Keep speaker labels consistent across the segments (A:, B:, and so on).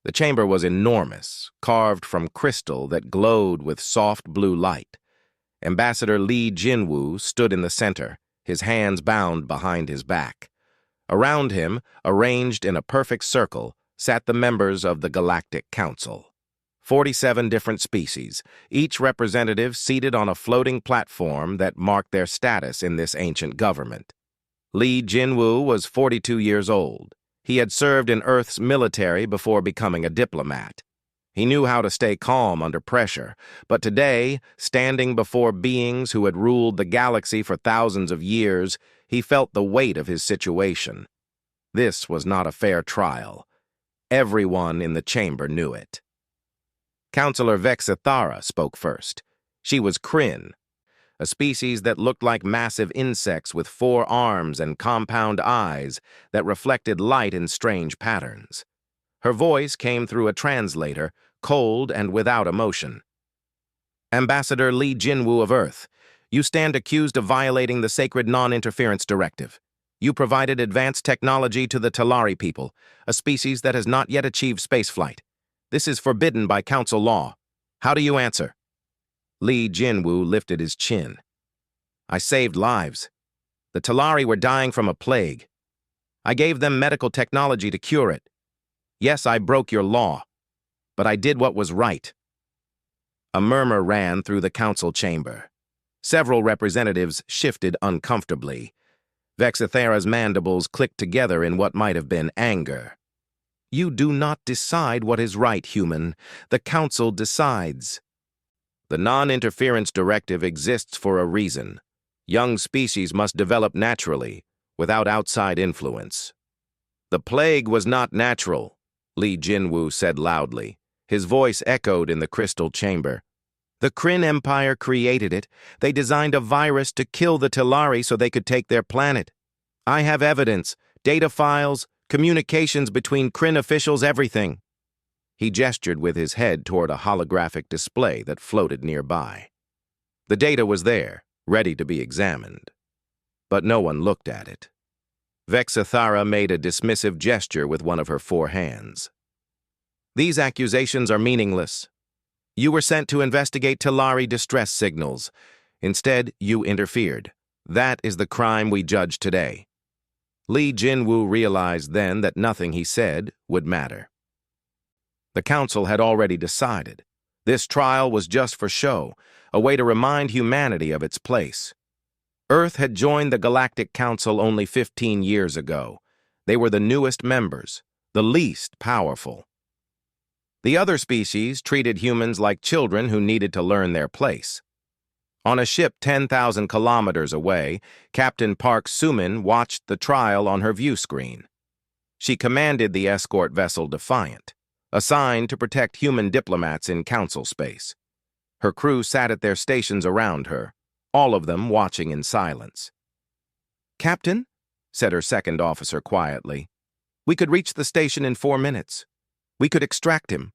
A: The chamber was enormous, carved from crystal that glowed with soft blue light. Ambassador Li Jinwu stood in the center, his hands bound behind his back. Around him, arranged in a perfect circle, sat the members of the Galactic Council. 47 different species, each representative seated on a floating platform that marked their status in this ancient government. Li Jinwu was 42 years old. He had served in Earth's military before becoming a diplomat. He knew how to stay calm under pressure, but today, standing before beings who had ruled the galaxy for thousands of years, he felt the weight of his situation. This was not a fair trial. Everyone in the chamber knew it. Councillor Vexithara spoke first. She was Kryn, a species that looked like massive insects with 4 arms and compound eyes that reflected light in strange patterns. Her voice came through a translator, cold and without emotion. Ambassador Li Jinwu of Earth, you stand accused of violating the sacred non-interference directive. You provided advanced technology to the Talari people, a species that has not yet achieved spaceflight. This is forbidden by council law. How do you answer? Li Jinwu lifted his chin. I saved lives. The Talari were dying from a plague. I gave them medical technology to cure it. Yes, I broke your law, but I did what was right. A murmur ran through the council chamber. Several representatives shifted uncomfortably. Vexithara's mandibles clicked together in what might have been anger. You do not decide what is right, human. The council decides. The non-interference directive exists for a reason. Young species must develop naturally, without outside influence. The plague was not natural, Li Jinwu said loudly. His voice echoed in the crystal chamber. The Kryn Empire created it. They designed a virus to kill the Talari so they could take their planet. I have evidence, data files, communications between Kryn officials, everything. He gestured with his head toward a holographic display that floated nearby. The data was there, ready to be examined. But no one looked at it. Vexithara made a dismissive gesture with one of her 4 hands. These accusations are meaningless. You were sent to investigate Talari distress signals. Instead, you interfered. That is the crime we judge today. Li Jinwu realized then that nothing he said would matter. The council had already decided. This trial was just for show, a way to remind humanity of its place. Earth had joined the Galactic Council only 15 years ago. They were the newest members, the least powerful. The other species treated humans like children who needed to learn their place. On a ship 10,000 kilometers away, Captain Park Sumin watched the trial on her view screen. She commanded the escort vessel Defiant, assigned to protect human diplomats in council space. Her crew sat at their stations around her, all of them watching in silence. Captain, said her second officer quietly, we could reach the station in 4 minutes. We could extract him.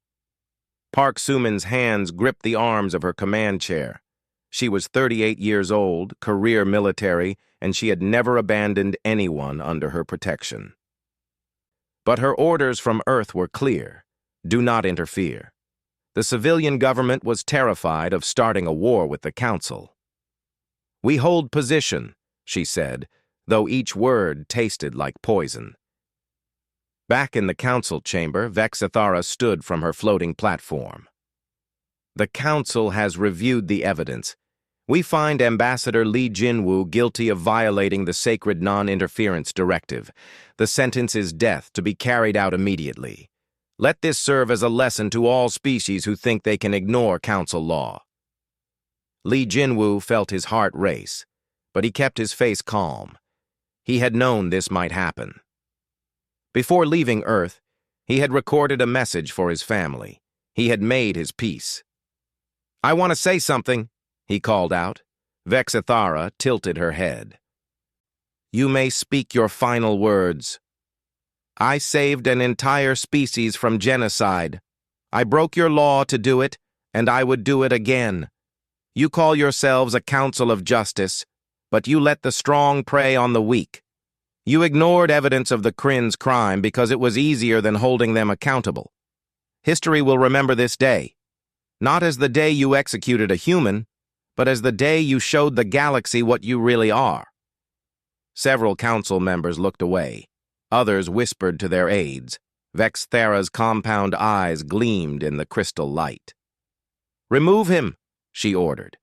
A: Park Sumin's hands gripped the arms of her command chair. She was 38 years old, career military, and she had never abandoned anyone under her protection. But her orders from Earth were clear. Do not interfere. The civilian government was terrified of starting a war with the Council. We hold position, she said, though each word tasted like poison. Back in the council chamber, Vexithara stood from her floating platform. The Council has reviewed the evidence. We find Ambassador Li Jinwu guilty of violating the sacred non-interference directive. The sentence is death to be carried out immediately. Let this serve as a lesson to all species who think they can ignore council law. Li Jinwu felt his heart race, but he kept his face calm. He had known this might happen. Before leaving Earth, he had recorded a message for his family. He had made his peace. I want to say something, he called out. Vexithara tilted her head. You may speak your final words. I saved an entire species from genocide. I broke your law to do it, and I would do it again. You call yourselves a council of justice, but you let the strong prey on the weak. You ignored evidence of the Kryn's crime because it was easier than holding them accountable. History will remember this day, not as the day you executed a human, but as the day you showed the galaxy what you really are." Several council members looked away. Others whispered to their aides. Vexthera's compound eyes gleamed in the crystal light. "Remove him," she ordered.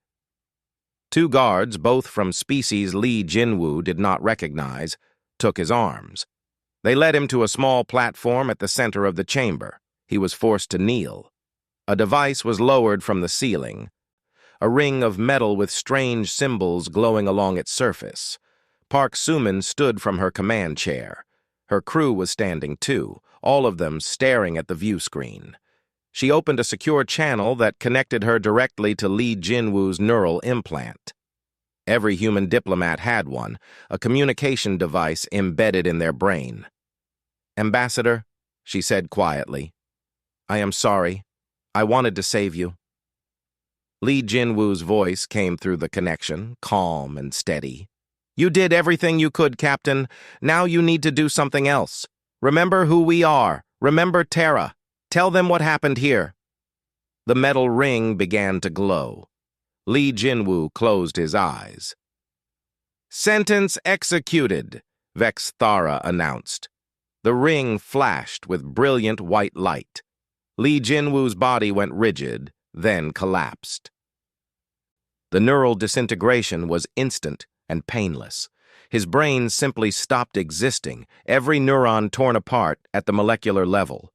A: Two guards, both from species Li Jinwu did not recognize, took his arms. They led him to a small platform at the center of the chamber. He was forced to kneel. A device was lowered from the ceiling, a ring of metal with strange symbols glowing along its surface. Park Suman stood from her command chair. Her crew was standing too, all of them staring at the view screen. She opened a secure channel that connected her directly to Li Jinwu's neural implant. Every human diplomat had one, a communication device embedded in their brain. "Ambassador," she said quietly, "I am sorry. I wanted to save you." Li Jinwu's voice came through the connection, calm and steady. "You did everything you could, Captain. Now you need to do something else. Remember who we are. Remember Terra. Tell them what happened here." The metal ring began to glow. Li Jinwu closed his eyes. "Sentence executed," Vexthara announced. The ring flashed with brilliant white light. Li Jinwu's body went rigid, then collapsed. The neural disintegration was instant and painless. His brain simply stopped existing, every neuron torn apart at the molecular level.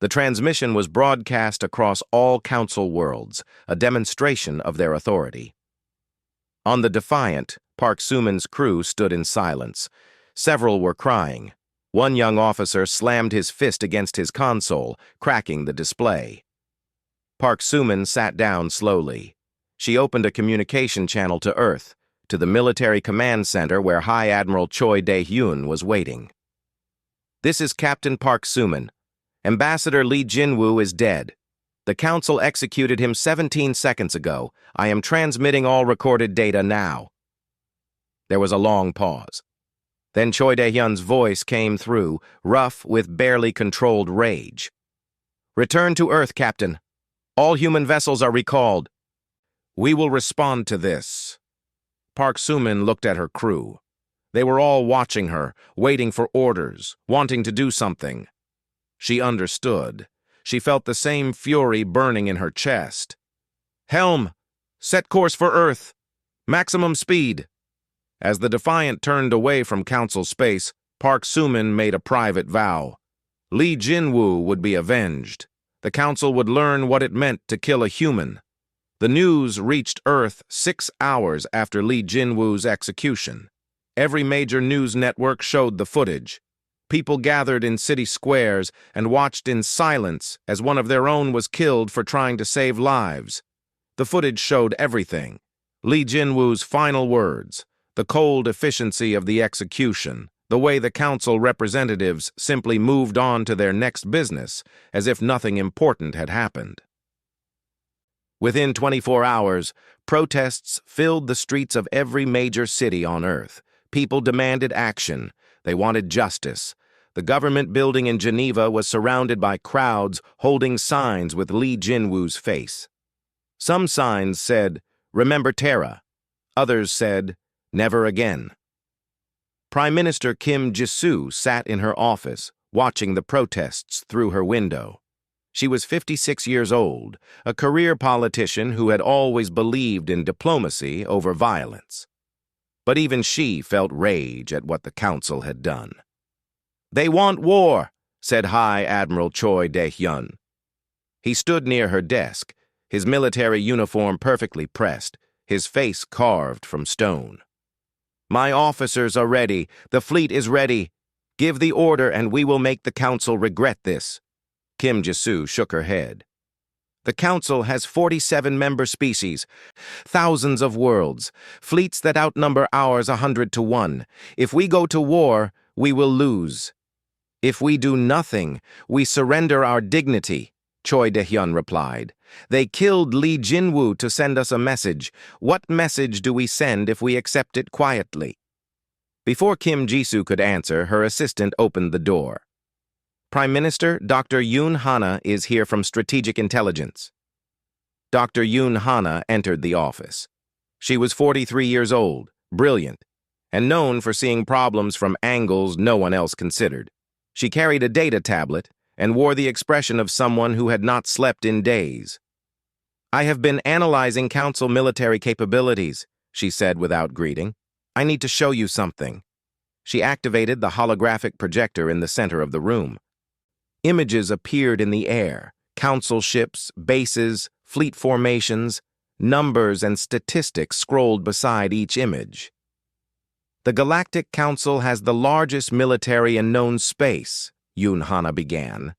A: The transmission was broadcast across all council worlds, a demonstration of their authority. On the Defiant, Park Suman's crew stood in silence. Several were crying. One young officer slammed his fist against his console, cracking the display. Park Suman sat down slowly. She opened a communication channel to Earth, to the military command center where High Admiral Choi Dae-hyun was waiting. "This is Captain Park Suman. Ambassador Li Jinwu is dead. The council executed him 17 seconds ago. I am transmitting all recorded data now." There was a long pause. Then Choi Dae-hyun's voice came through, rough with barely controlled rage. "Return to Earth, Captain. All human vessels are recalled. We will respond to this." Park Suman looked at her crew. They were all watching her, waiting for orders, wanting to do something. She understood. She felt the same fury burning in her chest. "Helm! Set course for Earth! Maximum speed!" As the Defiant turned away from Council space, Park Suman made a private vow. Li Jinwu would be avenged. The Council would learn what it meant to kill a human. The news reached Earth 6 hours after Li Jinwu's execution. Every major news network showed the footage. People gathered in city squares and watched in silence as one of their own was killed for trying to save lives. The footage showed everything. Li Jinwu's final words, the cold efficiency of the execution, the way the council representatives simply moved on to their next business as if nothing important had happened. Within 24 hours, protests filled the streets of every major city on Earth. People demanded action. They wanted justice. The government building in Geneva was surrounded by crowds holding signs with Li Jinwu's face. Some signs said, "Remember Terra." Others said, "Never again." Prime Minister Kim Ji-soo sat in her office, watching the protests through her window. She was 56 years old, a career politician who had always believed in diplomacy over violence. But even she felt rage at what the council had done. "They want war," said High Admiral Choi Dae-hyun. He stood near her desk, his military uniform perfectly pressed, his face carved from stone. "My officers are ready. The fleet is ready. Give the order and we will make the council regret this." Kim Ji-soo shook her head. "The council has 47 member species, thousands of worlds, fleets that outnumber ours 100 to 1. If we go to war, we will lose. If we do nothing, we surrender our dignity," Choi Dae-hyun replied. "They killed Li Jinwu to send us a message. What message do we send if we accept it quietly?" Before Kim Ji-soo could answer, her assistant opened the door. Prime Minister, Dr. Yoon Hana is here from Strategic Intelligence. Dr. Yoon Hana entered the office. She was 43 years old, brilliant, and known for seeing problems from angles no one else considered. She carried a data tablet and wore the expression of someone who had not slept in days. "I have been analyzing Council military capabilities," she said without greeting. "I need to show you something." She activated the holographic projector in the center of the room. Images appeared in the air: Council ships, bases, fleet formations, numbers and statistics scrolled beside each image. "The Galactic Council has the largest military in known space," Yoon Hana began.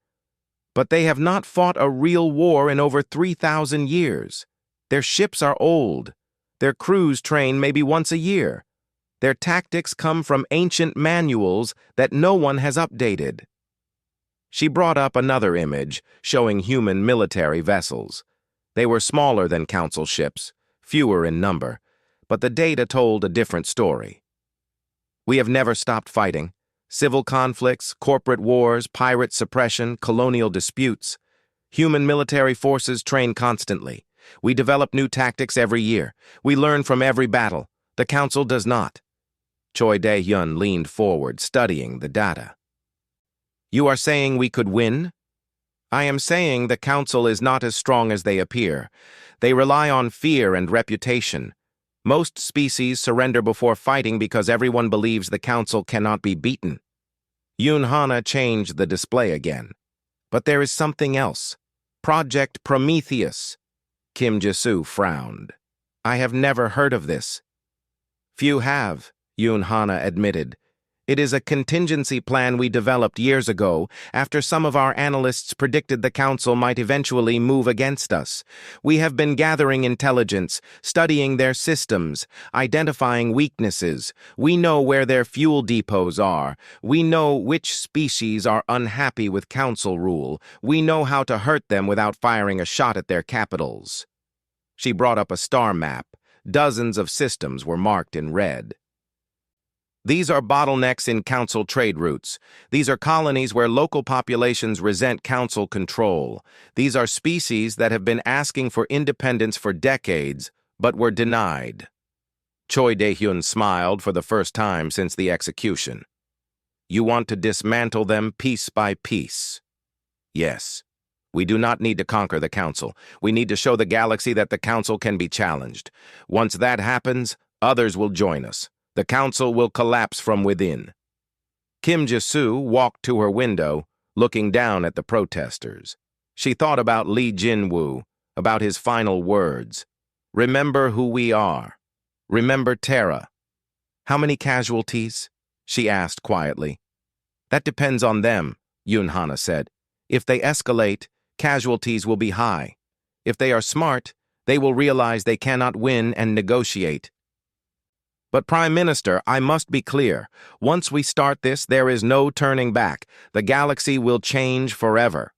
A: "But they have not fought a real war in over 3,000 years. Their ships are old. Their crews train maybe once a year. Their tactics come from ancient manuals that no one has updated." She brought up another image showing human military vessels. They were smaller than Council ships, fewer in number, but the data told a different story. "We have never stopped fighting. Civil conflicts, corporate wars, pirate suppression, colonial disputes. Human military forces train constantly. We develop new tactics every year. We learn from every battle. The Council does not." Choi Dae-hyun leaned forward, studying the data. "You are saying we could win?" "I am saying the Council is not as strong as they appear. They rely on fear and reputation. Most species surrender before fighting because everyone believes the Council cannot be beaten." Yoon Hana changed the display again. "But there is something else. Project Prometheus." Kim Ji-soo frowned. "I have never heard of this." "Few have," Yoon Hana admitted. "It is a contingency plan we developed years ago after some of our analysts predicted the Council might eventually move against us. We have been gathering intelligence, studying their systems, identifying weaknesses. We know where their fuel depots are. We know which species are unhappy with Council rule. We know how to hurt them without firing a shot at their capitals." She brought up a star map. Dozens of systems were marked in red. "These are bottlenecks in Council trade routes. These are colonies where local populations resent Council control. These are species that have been asking for independence for decades, but were denied." Choi Dae-hyun smiled for the first time since the execution. "You want to dismantle them piece by piece?" "Yes. We do not need to conquer the Council. We need to show the galaxy that the Council can be challenged. Once that happens, others will join us. The Council will collapse from within." Kim Ji-soo walked to her window, looking down at the protesters. She thought about Lee Jin-woo, about his final words. "Remember who we are. Remember Terra." "How many casualties?" she asked quietly. "That depends on them," Yoon Hana said. "If they escalate, casualties will be high. If they are smart, they will realize they cannot win and negotiate." "But Prime Minister, I must be clear. Once we start this, there is no turning back. The galaxy will change forever."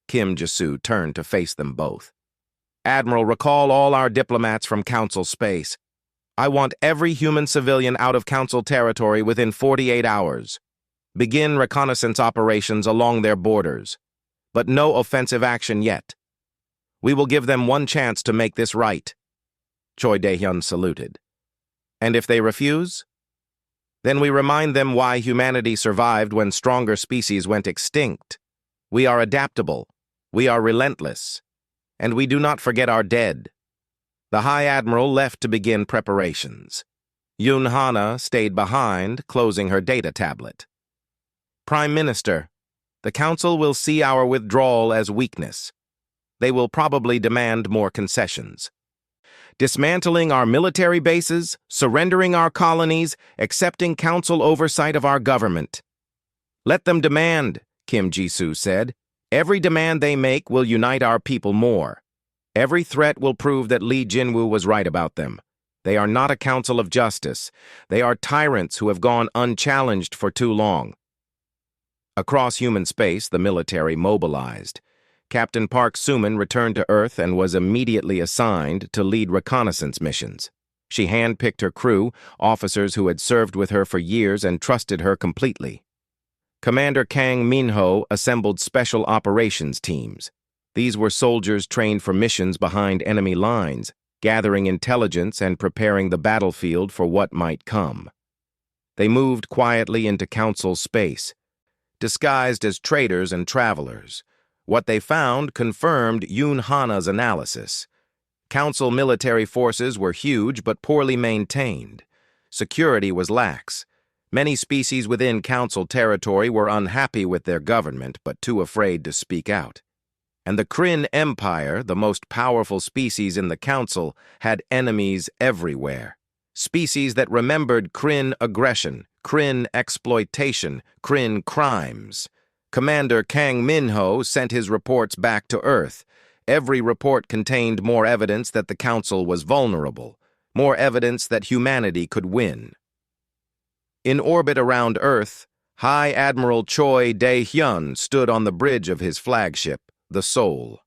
A: Kim Ji-soo turned to face them both. "Admiral, recall all our diplomats from Council space. I want every human civilian out of Council territory within 48 hours. Begin reconnaissance operations along their borders. But no offensive action yet. We will give them one chance to make this right." Choi Dae-hyun saluted. "And if they refuse? Then we remind them why humanity survived when stronger species went extinct. We are adaptable, we are relentless, and we do not forget our dead." The High Admiral left to begin preparations. Yoon Hana stayed behind, closing her data tablet. "Prime Minister, the Council will see our withdrawal as weakness. They will probably demand more concessions. Dismantling our military bases, surrendering our colonies, accepting Council oversight of our government. Let them demand," Kim Ji-soo said. "Every demand they make will unite our people more. Every threat will prove that Lee Jin-woo was right about them. They are not a council of justice. They are tyrants who have gone unchallenged for too long." Across human space, the military mobilized. Captain Park Soo-min returned to Earth and was immediately assigned to lead reconnaissance missions. She handpicked her crew, officers who had served with her for years and trusted her completely. Commander Kang Minho assembled special operations teams. These were soldiers trained for missions behind enemy lines, gathering intelligence and preparing the battlefield for what might come. They moved quietly into Council space, disguised as traders and travelers. What they found confirmed Yoon Hana's analysis. Council military forces were huge but poorly maintained. Security was lax. Many species within Council territory were unhappy with their government but too afraid to speak out. And the Kryn Empire, the most powerful species in the Council, had enemies everywhere. Species that remembered Kryn aggression, Kryn exploitation, Kryn crimes. Commander Kang Minho sent his reports back to Earth. Every report contained more evidence that the Council was vulnerable, more evidence that humanity could win. In orbit around Earth, High Admiral Choi Dae-hyun stood on the bridge of his flagship, the Seoul.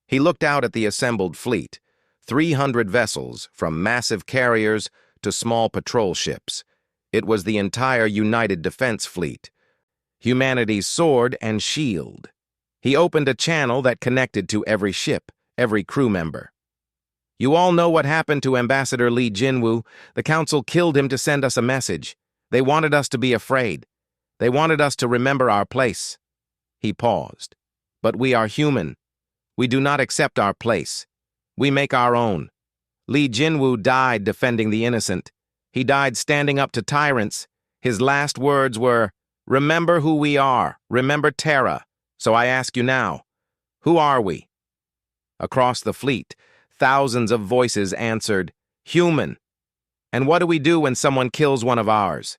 A: He looked out at the assembled fleet, 300 vessels, from massive carriers to small patrol ships. It was the entire United Defense Fleet, humanity's sword and shield. He opened a channel that connected to every ship, every crew member. "You all know what happened to Ambassador Lee Jinwoo. The Council killed him to send us a message. They wanted us to be afraid. They wanted us to remember our place." He paused. "But we are human. We do not accept our place. We make our own. Lee Jinwoo died defending the innocent. He died standing up to tyrants. His last words were, 'Remember who we are. Remember Terra.' So I ask you now, who are we?" Across the fleet, thousands of voices answered, "Human." "And what do we do when someone kills one of ours?"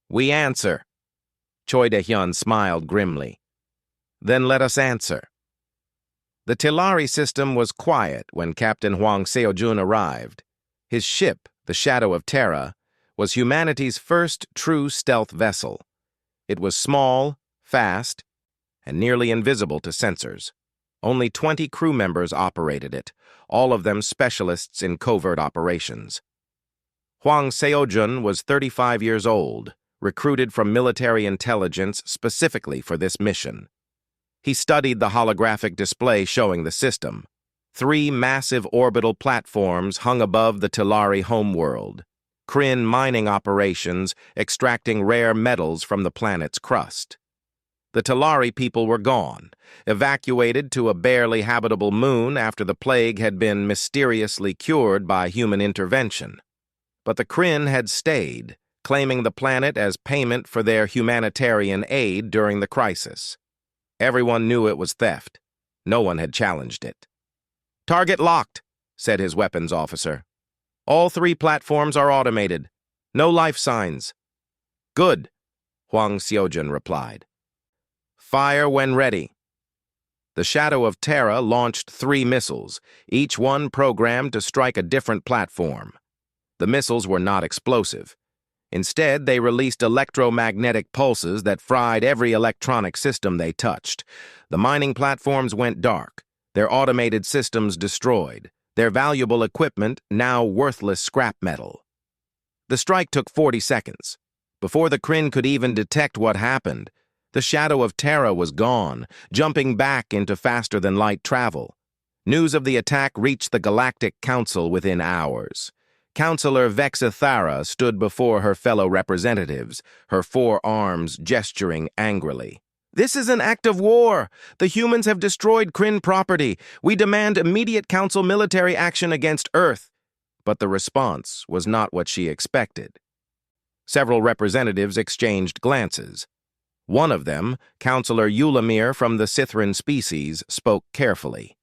A: "We answer." Choi Dae-hyun smiled grimly. "Then let us answer." The Tilari system was quiet when Captain Hwang Seo-jun arrived. His ship, the Shadow of Terra, was humanity's first true stealth vessel. It was small, fast, and nearly invisible to sensors. Only 20 crew members operated it, all of them specialists in covert operations. Hwang Seo-jun was 35 years old, recruited from military intelligence specifically for this mission. He studied the holographic display showing the system. 3 massive orbital platforms hung above the Tilari homeworld. Kryn mining operations extracting rare metals from the planet's crust. The Tilari people were gone, evacuated to a barely habitable moon after the plague had been mysteriously cured by human intervention. But the Kryn had stayed, claiming the planet as payment for their humanitarian aid during the crisis. Everyone knew it was theft. No one had challenged it. "Target locked," said his weapons officer. "All 3 platforms are automated. No life signs." "Good," Hwang Seo-jun replied. "Fire when ready." The Shadow of Terra launched 3 missiles, each one programmed to strike a different platform. The missiles were not explosive. Instead, they released electromagnetic pulses that fried every electronic system they touched. The mining platforms went dark, their automated systems destroyed, their valuable equipment now worthless scrap metal. The strike took 40 seconds. Before the Kryn could even detect what happened, the Shadow of Terra was gone, jumping back into faster-than-light travel. News of the attack reached the Galactic Council within hours. Counselor Vexithara stood before her fellow representatives, her 4 arms gesturing angrily. "This is an act of war. The humans have destroyed Kryn property. We demand immediate Council military action against Earth." But the response was not what she expected. Several representatives exchanged glances. One of them, Counselor Eulamir from the Sithran species, spoke carefully.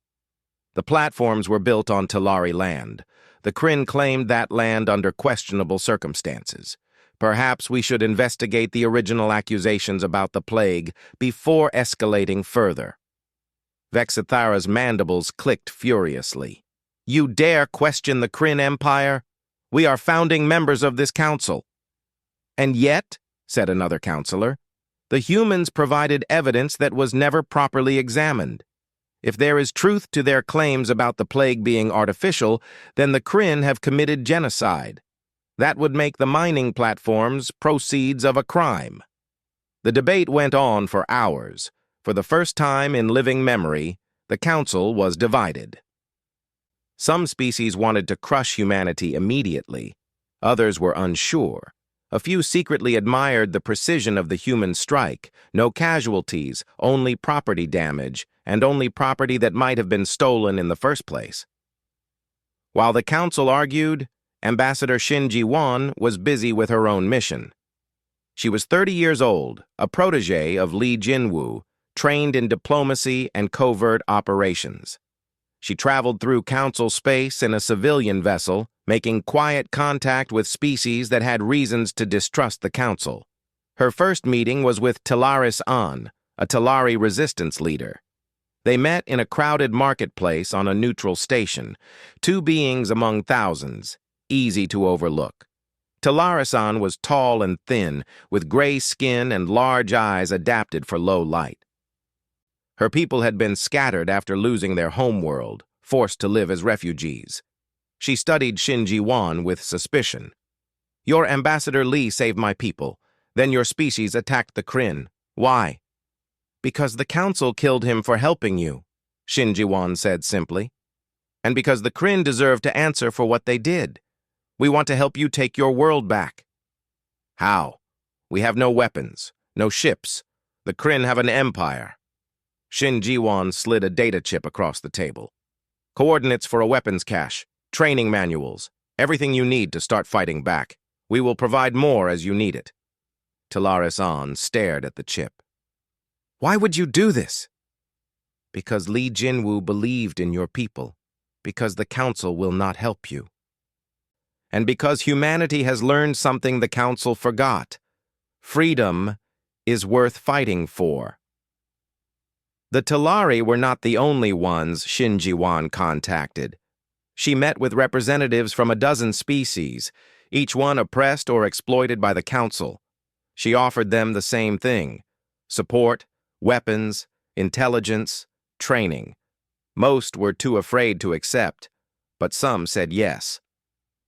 A: The platforms were built on Tilari land. The Kryn claimed that land under questionable circumstances. Perhaps we should investigate the original accusations about the plague before escalating further. Vexithara's mandibles clicked furiously. "You dare question the Kryn Empire? We are founding members of this council." "And yet," said another counselor, "the humans provided evidence that was never properly examined. If there is truth to their claims about the plague being artificial, then the Kryn have committed genocide. That would make the mining platforms proceeds of a crime." The debate went on for hours. For the first time in living memory, the council was divided. Some species wanted to crush humanity immediately. Others were unsure. A few secretly admired the precision of the human strike, no casualties, only property damage, and only property that might have been stolen in the first place. While the council argued, Ambassador Shinji-wan was busy with her own mission. She was 30 years old, a protege of Li Jinwu, trained in diplomacy and covert operations. She traveled through council space in a civilian vessel, making quiet contact with species that had reasons to distrust the council. Her first meeting was with Talaris An, a Talari resistance leader. They met in a crowded marketplace on a neutral station, two beings among thousands, easy to overlook. Talaris An was tall and thin, with gray skin and large eyes adapted for low light. Her people had been scattered after losing their homeworld, forced to live as refugees. She studied Shinji-wan with suspicion. "Your Ambassador Li saved my people. Then your species attacked the Kryn. Why?" "Because the council killed him for helping you," Shinji-wan said simply. "And because the Kryn deserve to answer for what they did. We want to help you take your world back." "How? We have no weapons, no ships. The Kryn have an empire." Shinji-wan slid a data chip across the table. "Coordinates for a weapons cache, training manuals, everything you need to start fighting back. We will provide more as you need it." Talaris An stared at the chip. "Why would you do this?" "Because Li Jinwu believed in your people. Because the council will not help you. And because humanity has learned something the council forgot. Freedom is worth fighting for." The Talari were not the only ones Shinji-wan contacted. She met with representatives from a dozen species, each one oppressed or exploited by the council. She offered them the same thing: support, weapons, intelligence, training. Most were too afraid to accept, but some said yes.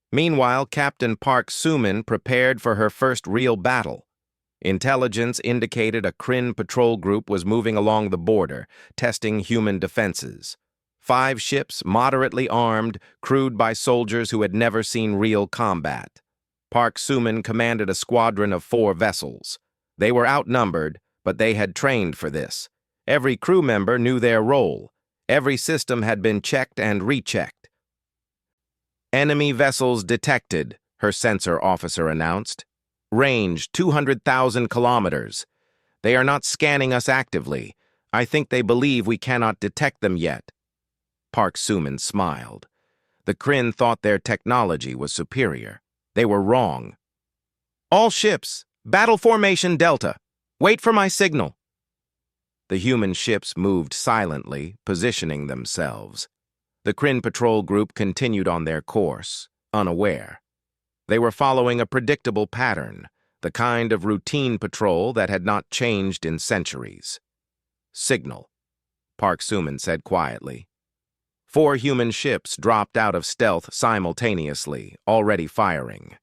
A: Meanwhile, Captain Park Suman prepared for her first real battle. Intelligence indicated a Kryn patrol group was moving along the border, testing human defenses. 5 ships, moderately armed, crewed by soldiers who had never seen real combat. Park Suman commanded a squadron of 4 vessels. They were outnumbered, but they had trained for this. Every crew member knew their role. Every system had been checked and rechecked. "Enemy vessels detected," her sensor officer announced. "Range 200,000 kilometers. They are not scanning us actively. I think they believe we cannot detect them yet." Park Suman smiled. The Kryn thought their technology was superior. They were wrong. "All ships, battle formation Delta. Wait for my signal." The human ships moved silently, positioning themselves. The Kryn patrol group continued on their course, unaware. They were following a predictable pattern, the kind of routine patrol that had not changed in centuries. "Signal," Park Suman said quietly. 4 human ships dropped out of stealth simultaneously, already firing.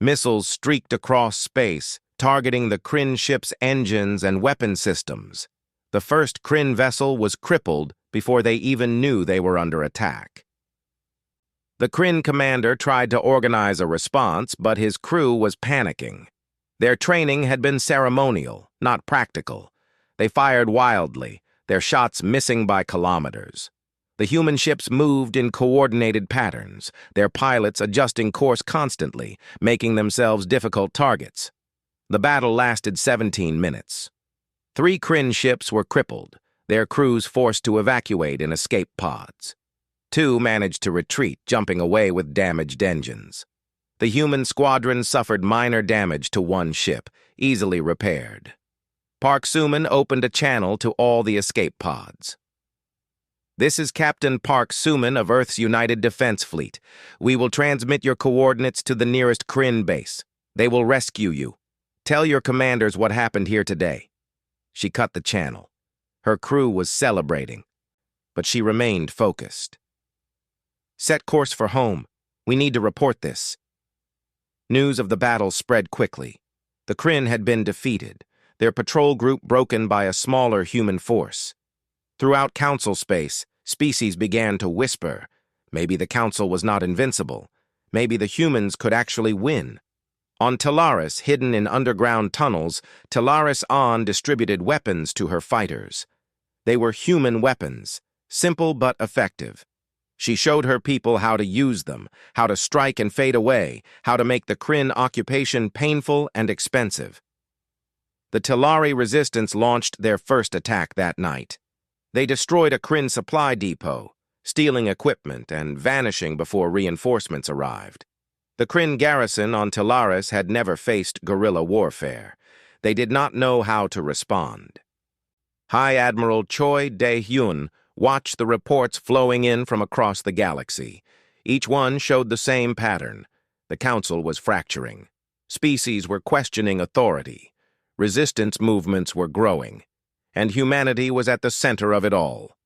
A: Missiles streaked across space, targeting the Kryn ship's engines and weapon systems. The first Kryn vessel was crippled before they even knew they were under attack. The Kryn commander tried to organize a response, but his crew was panicking. Their training had been ceremonial, not practical. They fired wildly, their shots missing by kilometers. The human ships moved in coordinated patterns, their pilots adjusting course constantly, making themselves difficult targets. The battle lasted 17 minutes. 3 Kryn ships were crippled, their crews forced to evacuate in escape pods. 2 managed to retreat, jumping away with damaged engines. The human squadron suffered minor damage to 1 ship, easily repaired. Park Suman opened a channel to all the escape pods. "This is Captain Park Suman of Earth's United Defense Fleet. We will transmit your coordinates to the nearest Kryn base. They will rescue you. Tell your commanders what happened here today." She cut the channel. Her crew was celebrating, but she remained focused. "Set course for home. We need to report this." News of the battle spread quickly. The Kryn had been defeated. their patrol group broken by a smaller human force. Throughout Council space, species began to whisper. Maybe the Council was not invincible. Maybe the humans could actually win. On Talaris, hidden in underground tunnels, Talaris An distributed weapons to her fighters. They were human weapons, simple but effective. She showed her people how to use them, how to strike and fade away, how to make the Kryn occupation painful and expensive. The Talari resistance launched their first attack that night. They destroyed a Kryn supply depot, stealing equipment and vanishing before reinforcements arrived. The Kryn garrison on Talaris had never faced guerrilla warfare. They did not know how to respond. High Admiral Choi Dae-hyun watched the reports flowing in from across the galaxy. Each one showed the same pattern. The Council was fracturing. Species were questioning authority. Resistance movements were growing. And humanity was at the center of it all.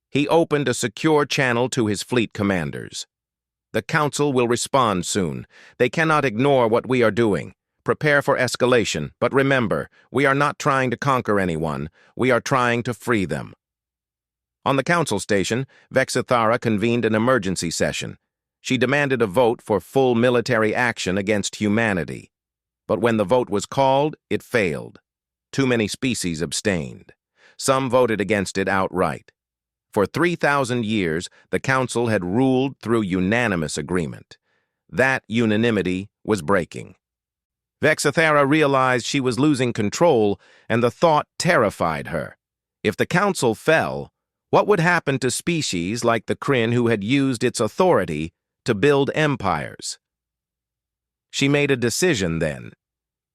A: He opened a secure channel to his fleet commanders. The Council will respond soon. They cannot ignore what we are doing. Prepare for escalation, but remember, we are not trying to conquer anyone. We are trying to free them. On the Council station, Vexithara convened an emergency session. She demanded a vote for full military action against humanity. But when the vote was called, it failed. Too many species abstained. Some voted against it outright. For 3,000 years, the Council had ruled through unanimous agreement. That unanimity was breaking. Vexithara realized she was losing control, and the thought terrified her. If the Council fell, what would happen to species like the Kryn who had used its authority to build empires? She made a decision then.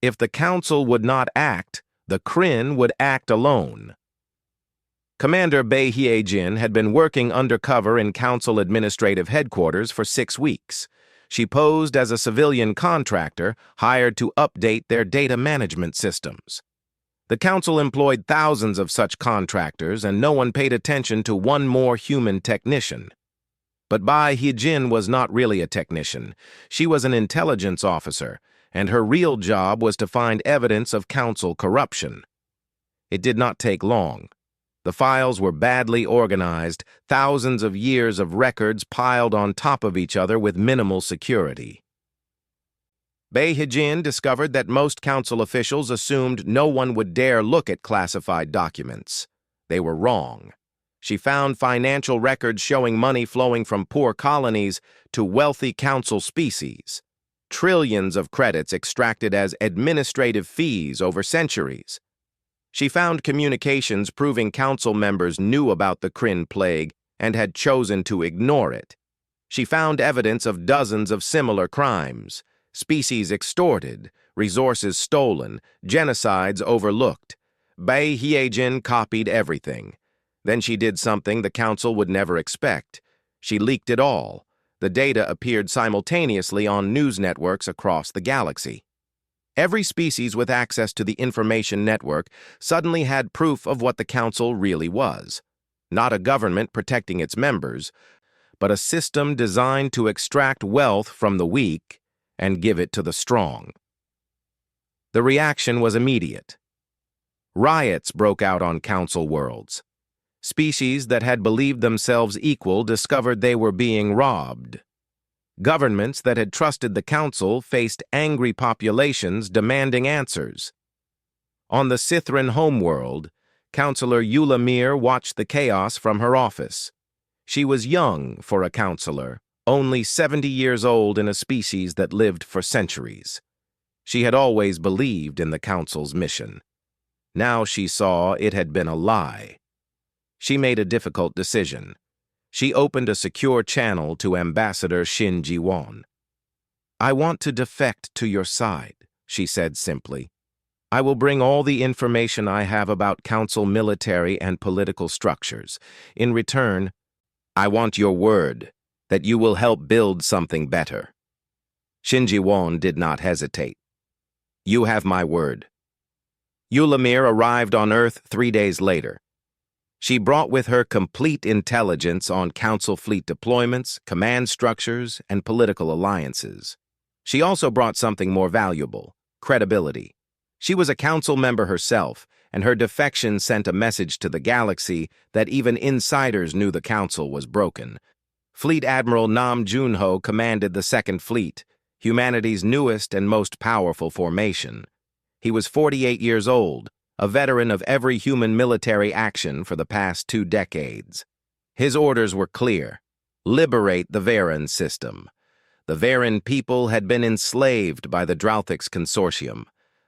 A: If the Council would not act, the Kryn would act alone. Commander Bae Hye-jin had been working undercover in Council Administrative Headquarters for 6 weeks. She posed as a civilian contractor hired to update their data management systems. The Council employed thousands of such contractors, and no one paid attention to one more human technician. But Bae Hye-jin was not really a technician. She was an intelligence officer, and her real job was to find evidence of Council corruption. It did not take long. The files were badly organized, thousands of years of records piled on top of each other with minimal security. Bae Hye-jin discovered that most Council officials assumed no one would dare look at classified documents. They were wrong. She found financial records showing money flowing from poor colonies to wealthy Council species. Trillions of credits extracted as administrative fees over centuries. She found communications proving Council members knew about the Kryn plague and had chosen to ignore it. She found evidence of dozens of similar crimes, species extorted, resources stolen, genocides overlooked. Bae Hye-jin copied everything. Then she did something the Council would never expect. She leaked it all. The data appeared simultaneously on news networks across the galaxy. Every species with access to the information network suddenly had proof of what the Council really was. Not a government protecting its members, but a system designed to extract wealth from the weak and give it to the strong. The reaction was immediate. Riots broke out on Council worlds. Species that had believed themselves equal discovered they were being robbed. Governments that had trusted the Council faced angry populations demanding answers. On the Sithran homeworld, Counselor Eula Mir watched the chaos from her office. She was young for a counselor, only 70 years old in a species that lived for centuries. She had always believed in the Council's mission. Now she saw it had been a lie. She made a difficult decision. She opened a secure channel to Ambassador Shin Ji-won. "I want to defect to your side," she said simply. "I will bring all the information I have about Council military and political structures. In return, I want your word that you will help build something better." Shin Ji-won did not hesitate. "You have my word." Eula Mir arrived on Earth 3 days later. She brought with her complete intelligence on Council fleet deployments, command structures, and political alliances. She also brought something more valuable: credibility. She was a council member herself, and her defection sent a message to the galaxy that even insiders knew the council was broken. Fleet Admiral Nam Junho commanded the Second Fleet, humanity's newest and most powerful formation. He was 48 years old, a veteran of every human military action for the past 2 decades. His orders were clear: liberate the Varan system. The Varan people had been enslaved by the Dralthix Consortium,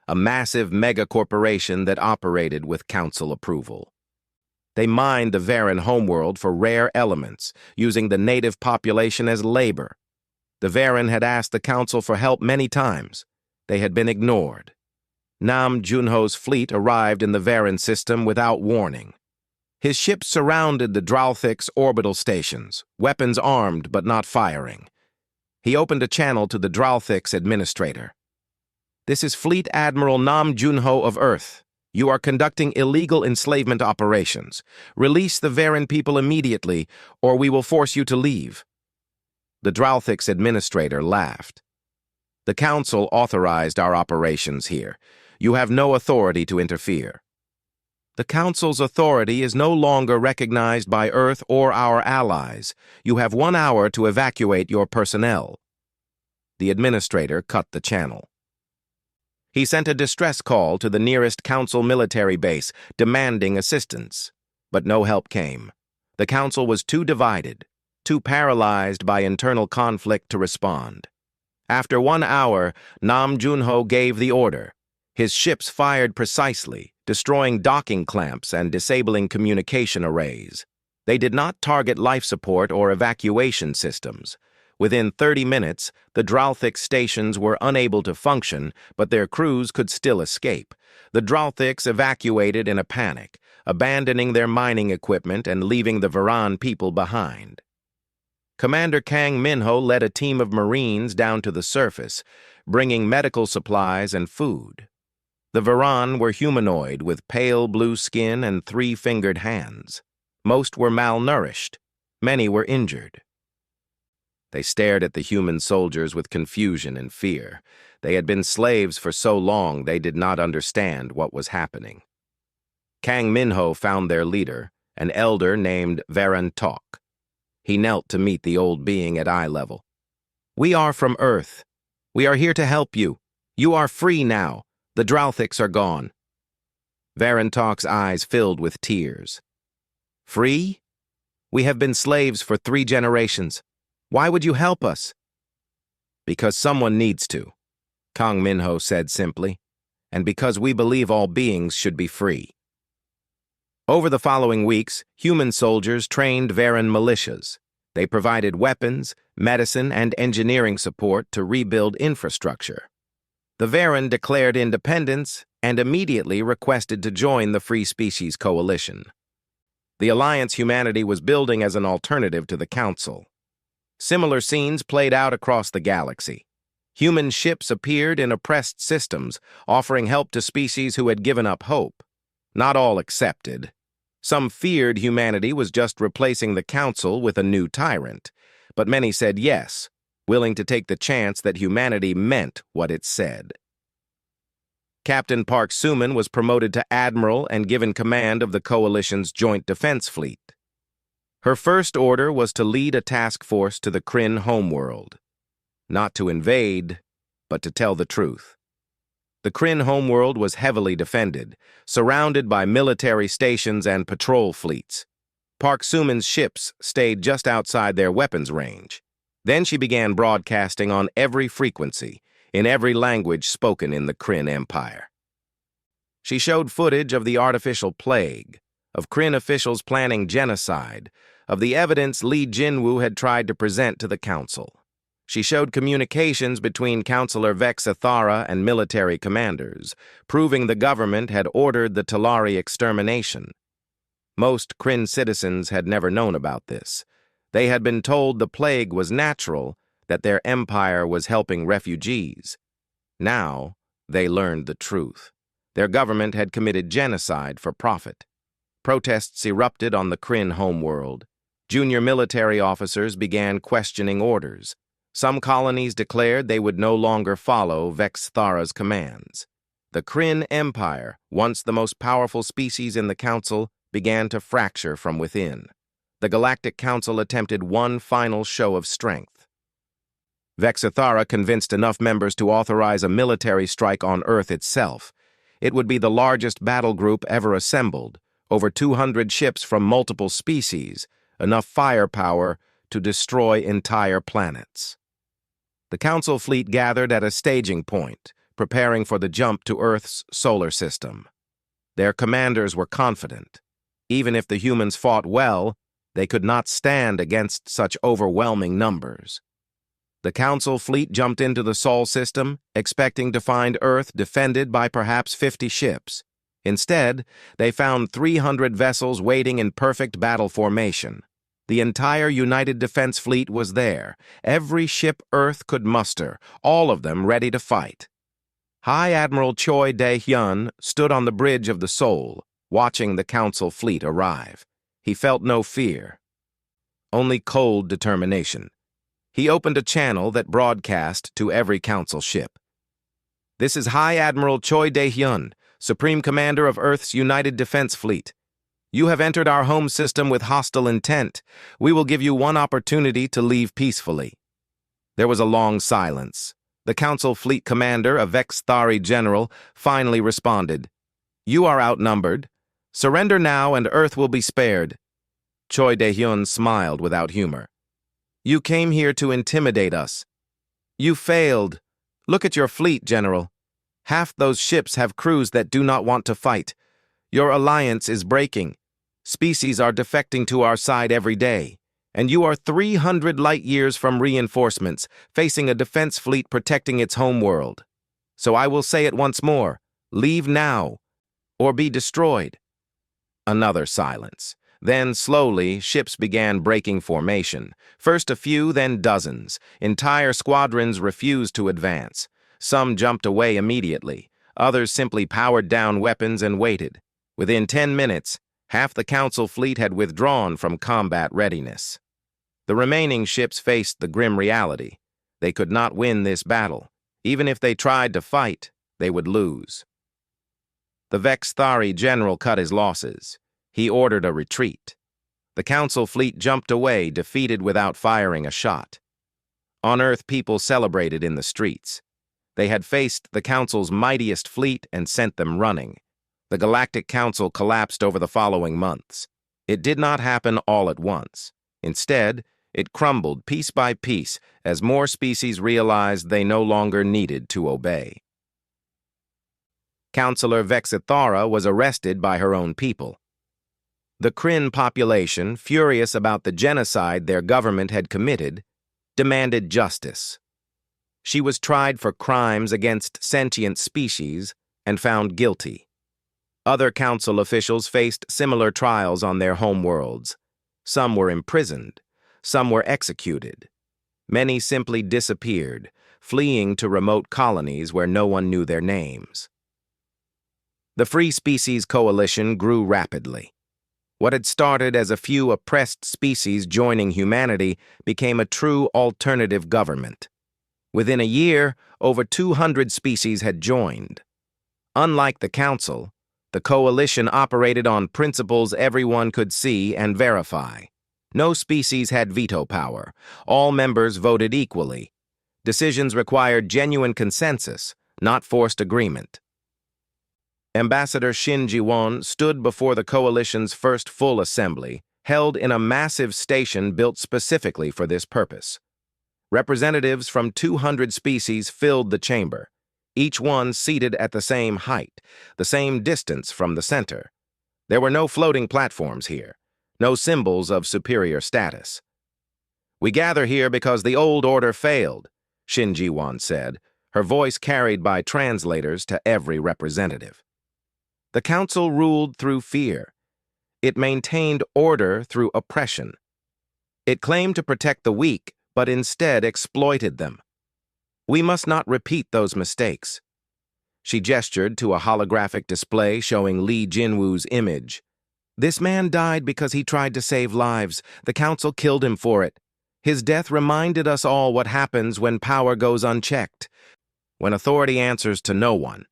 A: a massive megacorporation that operated with council approval. They mined the Varan homeworld for rare elements, using the native population as labor. The Varan had asked the council for help many times. They had been ignored. Nam Junho's fleet arrived in the Varan system without warning. His ships surrounded the Dralthix orbital stations, weapons armed but not firing. He opened a channel to the Dralthix administrator. "This is Fleet Admiral Nam Junho of Earth. You are conducting illegal enslavement operations. Release the Varan people immediately, or we will force you to leave." The Dralthix administrator laughed. "The council authorized our operations here. You have no authority to interfere." "The council's authority is no longer recognized by Earth or our allies. You have 1 hour to evacuate your personnel." The administrator cut the channel. He sent a distress call to the nearest council military base, demanding assistance. But no help came. The council was too divided, too paralyzed by internal conflict to respond. After 1 hour, Nam Junho gave the order. His ships fired precisely, destroying docking clamps and disabling communication arrays. They did not target life support or evacuation systems. Within 30 minutes, the Dralthix stations were unable to function, but their crews could still escape. The Dralthix evacuated in a panic, abandoning their mining equipment and leaving the Varan people behind. Commander Kang Minho led a team of Marines down to the surface, bringing medical supplies and food. The Varan were humanoid with pale blue skin and 3-fingered hands. Most were malnourished. Many were injured. They stared at the human soldiers with confusion and fear. They had been slaves for so long they did not understand what was happening. Kang Minho found their leader, an elder named Varan Tok. He knelt to meet the old being at eye level. "We are from Earth. We are here to help you. You are free now. The Dralthix are gone." Varan Tok's eyes filled with tears. "Free? We have been slaves for 3 generations. Why would you help us?" "Because someone needs to," Kang Minho said simply, "and because we believe all beings should be free." Over the following weeks, human soldiers trained Varan militias. They provided weapons, medicine, and engineering support to rebuild infrastructure. The Varan declared independence and immediately requested to join the Free Species Coalition. The alliance humanity was building as an alternative to the Council. Similar scenes played out across the galaxy. Human ships appeared in oppressed systems, offering help to species who had given up hope. Not all accepted. Some feared humanity was just replacing the Council with a new tyrant, but many said yes, willing to take the chance that humanity meant what it said. Captain Park Suman was promoted to Admiral and given command of the Coalition's Joint Defense Fleet. Her first order was to lead a task force to the Kryn homeworld. Not to invade, but to tell the truth. The Kryn homeworld was heavily defended, surrounded by military stations and patrol fleets. Park Suman's ships stayed just outside their weapons range. Then she began broadcasting on every frequency, in every language spoken in the Kryn Empire. She showed footage of the artificial plague, of Kryn officials planning genocide, of the evidence Li Jinwu had tried to present to the Council. She showed communications between Councillor Vex Athara and military commanders, proving the government had ordered the Talari extermination. Most Kryn citizens had never known about this. They had been told the plague was natural, that their empire was helping refugees. Now, they learned the truth. Their government had committed genocide for profit. Protests erupted on the Kryn homeworld. Junior military officers began questioning orders. Some colonies declared they would no longer follow Vex Thara's commands. The Kryn Empire, once the most powerful species in the Council, began to fracture from within. The Galactic Council attempted one final show of strength. Vexithara convinced enough members to authorize a military strike on Earth itself. It would be the largest battle group ever assembled, over 200 ships from multiple species, enough firepower to destroy entire planets. The Council fleet gathered at a staging point, preparing for the jump to Earth's solar system. Their commanders were confident. Even if the humans fought well, they could not stand against such overwhelming numbers. The Council fleet jumped into the Sol system, expecting to find Earth defended by perhaps 50 ships. Instead, they found 300 vessels waiting in perfect battle formation. The entire United Defense Fleet was there, every ship Earth could muster, all of them ready to fight. High Admiral Choi Dae-hyun stood on the bridge of the Sol, watching the Council fleet arrive. He felt no fear, only cold determination. He opened a channel that broadcast to every Council ship. "This is High Admiral Choi Dae-hyun, Supreme Commander of Earth's United Defense Fleet. You have entered our home system with hostile intent. We will give you one opportunity to leave peacefully." There was a long silence. The Council Fleet Commander, a Vexithari general, finally responded. "You are outnumbered. Surrender now and Earth will be spared." Choi Dae-hyun smiled without humor. "You came here to intimidate us. You failed. Look at your fleet, General. Half those ships have crews that do not want to fight. Your alliance is breaking. Species are defecting to our side every day. And you are 300 light-years from reinforcements, facing a defense fleet protecting its homeworld. So I will say it once more, leave now, or be destroyed." Another silence. Then, slowly, ships began breaking formation. First a few, then dozens. Entire squadrons refused to advance. Some jumped away immediately. Others simply powered down weapons and waited. Within 10 minutes, half the Council fleet had withdrawn from combat readiness. The remaining ships faced the grim reality. They could not win this battle. Even if they tried to fight, they would lose. The Vexithari general cut his losses. He ordered a retreat. The Council fleet jumped away, defeated without firing a shot. On Earth, people celebrated in the streets. They had faced the Council's mightiest fleet and sent them running. The Galactic Council collapsed over the following months. It did not happen all at once. Instead, it crumbled piece by piece as more species realized they no longer needed to obey. Councillor Vexithara was arrested by her own people. The Kryn population, furious about the genocide their government had committed, demanded justice. She was tried for crimes against sentient species and found guilty. Other Council officials faced similar trials on their homeworlds. Some were imprisoned. Some were executed. Many simply disappeared, fleeing to remote colonies where no one knew their names. The Free Species Coalition grew rapidly. What had started as a few oppressed species joining humanity became a true alternative government. Within a year, over 200 species had joined. Unlike the Council, the coalition operated on principles everyone could see and verify. No species had veto power. All members voted equally. Decisions required genuine consensus, not forced agreement. Ambassador Shin Ji-won stood before the coalition's first full assembly, held in a massive station built specifically for this purpose. Representatives from 200 species filled the chamber, each one seated at the same height, the same distance from the center. There were no floating platforms here, no symbols of superior status. "We gather here because the old order failed," Shin Ji-won said, her voice carried by translators to every representative. The Council ruled through fear. It maintained order through oppression. It claimed to protect the weak, but instead exploited them. We must not repeat those mistakes. She gestured to a holographic display showing Lee Jinwoo's image. "This man died because he tried to save lives. The Council killed him for it. His death reminded us all what happens when power goes unchecked, when authority answers to no one.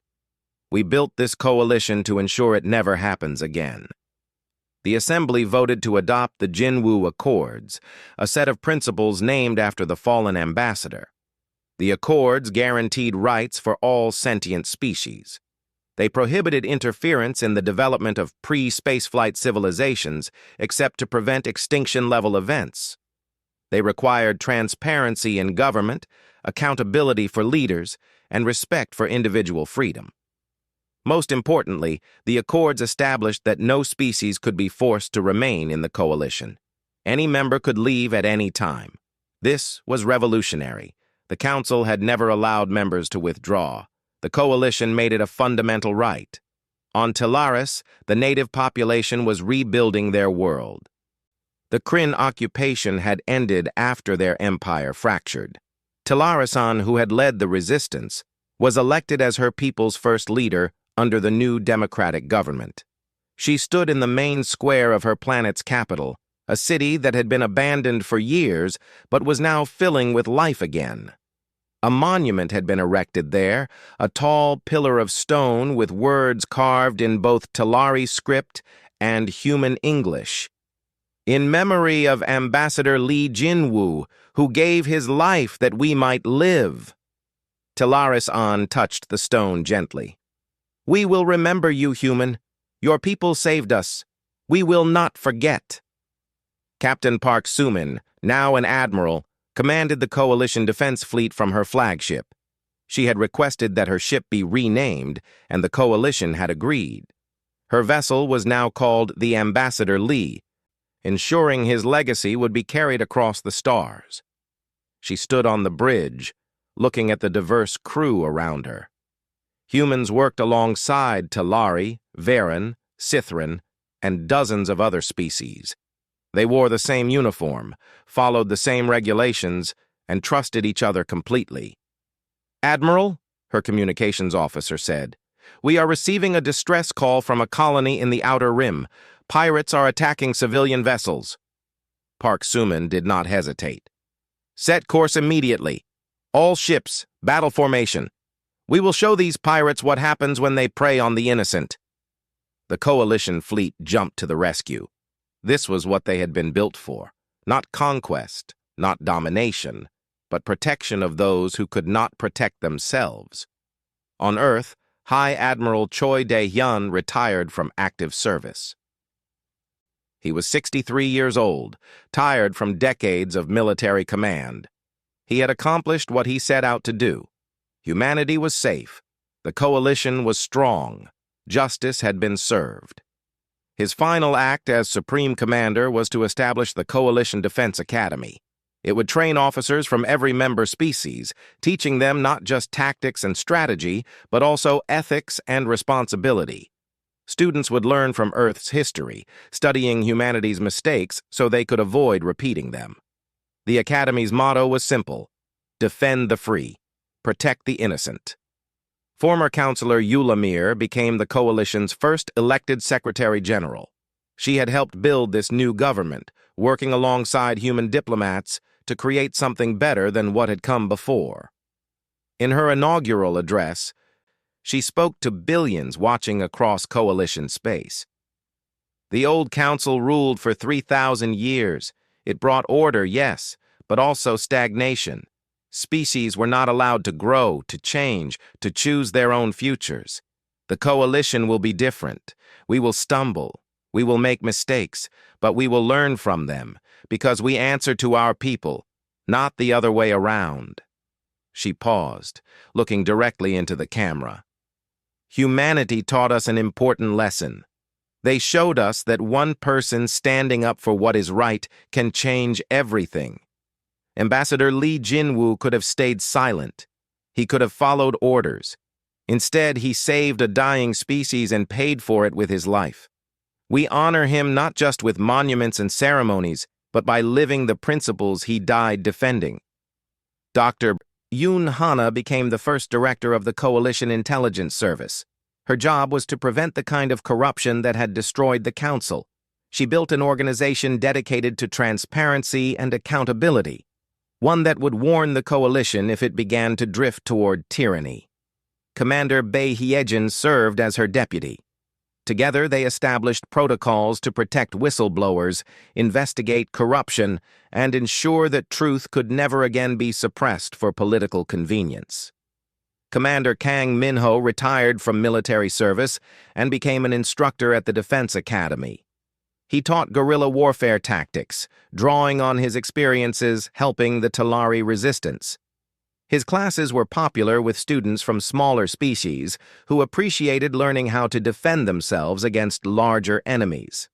A: We built this coalition to ensure it never happens again. The Assembly voted to adopt the Jinwu Accords, a set of principles named after the fallen ambassador. The Accords guaranteed rights for all sentient species. They prohibited interference in the development of pre-spaceflight civilizations except to prevent extinction-level events. They required transparency in government, accountability for leaders, and respect for individual freedom. Most importantly, the Accords established that no species could be forced to remain in the coalition. Any member could leave at any time. This was revolutionary. The Council had never allowed members to withdraw. The coalition made it a fundamental right. On Talaris, the native population was rebuilding their world. The Kryn occupation had ended after their empire fractured. Talarisan, who had led the resistance, was elected as her people's first leader under the new democratic government. She stood in the main square of her planet's capital, a city that had been abandoned for years but was now filling with life again. A monument had been erected there, a tall pillar of stone with words carved in both Talari script and human English. In memory of Ambassador Li Jinwu, who gave his life that we might live. Talaris-An touched the stone gently. We will remember you, human. Your people saved us. We will not forget. Captain Park Sumin, now an admiral, commanded the Coalition Defense Fleet from her flagship. She had requested that her ship be renamed, and the Coalition had agreed. Her vessel was now called the Ambassador Li, ensuring his legacy would be carried across the stars. She stood on the bridge, looking at the diverse crew around her. Humans worked alongside Talari, Varen, Sithran, and dozens of other species. They wore the same uniform, followed the same regulations, and trusted each other completely. Admiral, her communications officer said, we are receiving a distress call from a colony in the Outer Rim. Pirates are attacking civilian vessels. Park Sumin did not hesitate. Set course immediately. All ships, battle formation. We will show these pirates what happens when they prey on the innocent. The Coalition fleet jumped to the rescue. This was what they had been built for. Not conquest, not domination, but protection of those who could not protect themselves. On Earth, High Admiral Choi Dae-hyun retired from active service. He was 63 years old, tired from decades of military command. He had accomplished what he set out to do. Humanity was safe. The coalition was strong. Justice had been served. His final act as Supreme Commander was to establish the Coalition Defense Academy. It would train officers from every member species, teaching them not just tactics and strategy, but also ethics and responsibility. Students would learn from Earth's history, studying humanity's mistakes so they could avoid repeating them. The Academy's motto was simple: defend the free, protect the innocent. Former Counselor Eulamir became the Coalition's first elected Secretary General. She had helped build this new government, working alongside human diplomats to create something better than what had come before. In her inaugural address, she spoke to billions watching across Coalition space. The old council ruled for 3,000 years. It brought order, yes, but also stagnation. Species were not allowed to grow, to change, to choose their own futures. The coalition will be different. We will stumble. We will make mistakes, but we will learn from them because we answer to our people, not the other way around. She paused, looking directly into the camera. Humanity taught us an important lesson. They showed us that one person standing up for what is right can change everything. Ambassador Li Jinwu could have stayed silent. He could have followed orders. Instead, he saved a dying species and paid for it with his life. We honor him not just with monuments and ceremonies, but by living the principles he died defending. Dr. Yoon Hana became the first director of the Coalition Intelligence Service. Her job was to prevent the kind of corruption that had destroyed the Council. She built an organization dedicated to transparency and accountability, one that would warn the Coalition if it began to drift toward tyranny. Commander Bei Hiejin served as her deputy. Together, they established protocols to protect whistleblowers, investigate corruption, and ensure that truth could never again be suppressed for political convenience. Commander Kang Minho retired from military service and became an instructor at the Defense Academy. He taught guerrilla warfare tactics, drawing on his experiences helping the Talari resistance. His classes were popular with students from smaller species who appreciated learning how to defend themselves against larger enemies.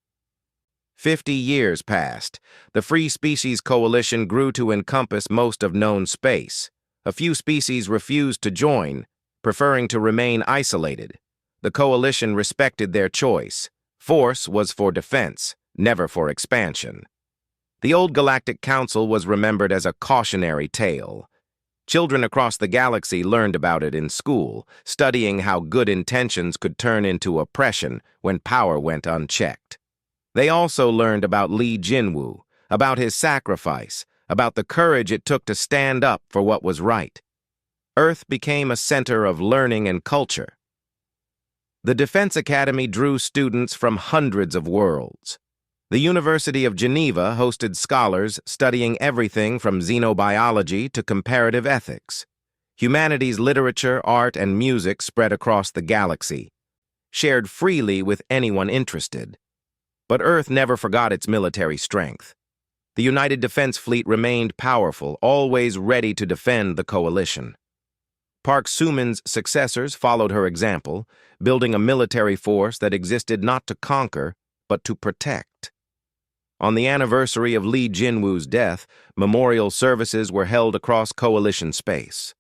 A: 50 years passed. The Free Species Coalition grew to encompass most of known space. A few species refused to join, preferring to remain isolated. The coalition respected their choice. Force was for defense, never for expansion. The old Galactic Council was remembered as a cautionary tale. Children across the galaxy learned about it in school, studying how good intentions could turn into oppression when power went unchecked. They also learned about Li Jinwu, about his sacrifice, about the courage it took to stand up for what was right. Earth became a center of learning and culture. The Defense Academy drew students from hundreds of worlds. The University of Geneva hosted scholars studying everything from xenobiology to comparative ethics. Humanities literature, art, and music spread across the galaxy, shared freely with anyone interested. But Earth never forgot its military strength. The United Defense Fleet remained powerful, always ready to defend the coalition. Park Sumin's successors followed her example, building a military force that existed not to conquer, but to protect. On the anniversary of Li Jinwu's death, memorial services were held across coalition space.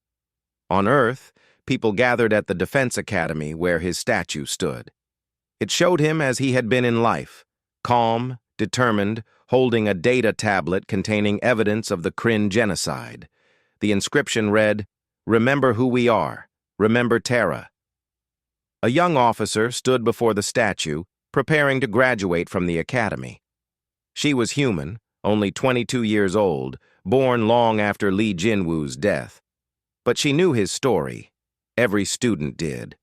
A: On Earth, people gathered at the Defense Academy where his statue stood. It showed him as he had been in life, calm, determined, holding a data tablet containing evidence of the Kryn genocide. The inscription read, "Remember who we are. Remember Terra." A young officer stood before the statue, preparing to graduate from the academy. She was human, only 22 years old, born long after Li Jinwu's death. But she knew his story. Every student did.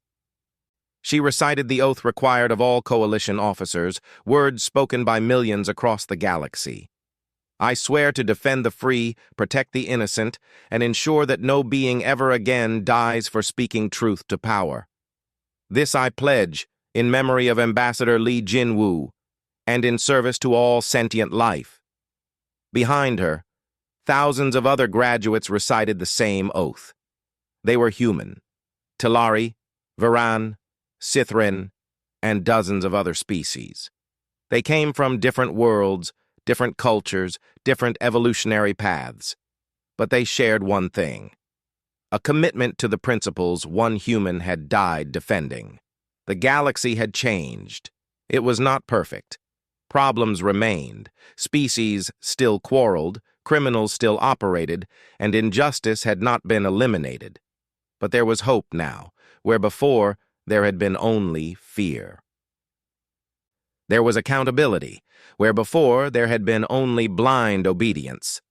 A: She recited the oath required of all coalition officers, words spoken by millions across the galaxy. "I swear to defend the free, protect the innocent, and ensure that no being ever again dies for speaking truth to power. This I pledge in memory of Ambassador Li Jinwu, and in service to all sentient life." Behind her, thousands of other graduates recited the same oath. They were human. Talari, Varan, Sithrin, and dozens of other species. They came from different worlds, different cultures, different evolutionary paths. But they shared one thing: a commitment to the principles one human had died defending. The galaxy had changed. It was not perfect. Problems remained, species still quarreled, criminals still operated, and injustice had not been eliminated. But there was hope now, where before there had been only fear. There was accountability, where before there had been only blind obedience.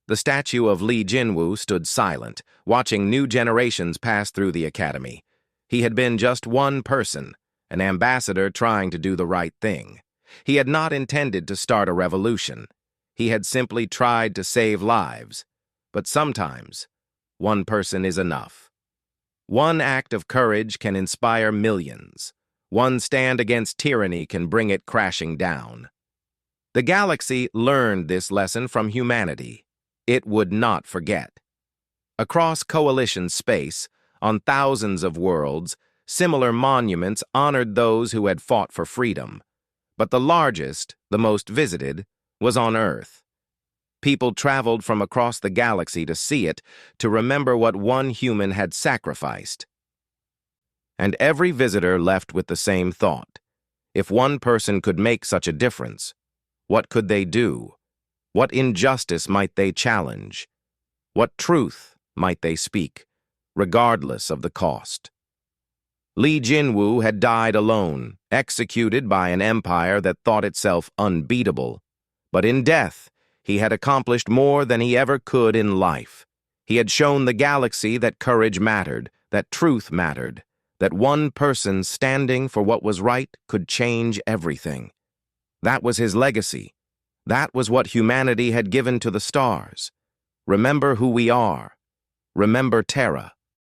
A: The statue of Li Jinwu stood silent, watching new generations pass through the academy. He had been just one person, an ambassador trying to do the right thing. He had not intended to start a revolution. He had simply tried to save lives. But sometimes, one person is enough. One act of courage can inspire millions. One stand against tyranny can bring it crashing down. The galaxy learned this lesson from humanity. It would not forget. Across coalition space, on thousands of worlds, similar monuments honored those who had fought for freedom. But the largest, the most visited, was on Earth. People traveled from across the galaxy to see it, to remember what one human had sacrificed. And every visitor left with the same thought: if one person could make such a difference, what could they do? What injustice might they challenge? What truth might they speak, regardless of the cost? Li Jinwu had died alone, executed by an empire that thought itself unbeatable. But in death, he had accomplished more than he ever could in life. He had shown the galaxy that courage mattered, that truth mattered, that one person standing for what was right could change everything. That was his legacy. That was what humanity had given to the stars. Remember who we are. Remember Terra.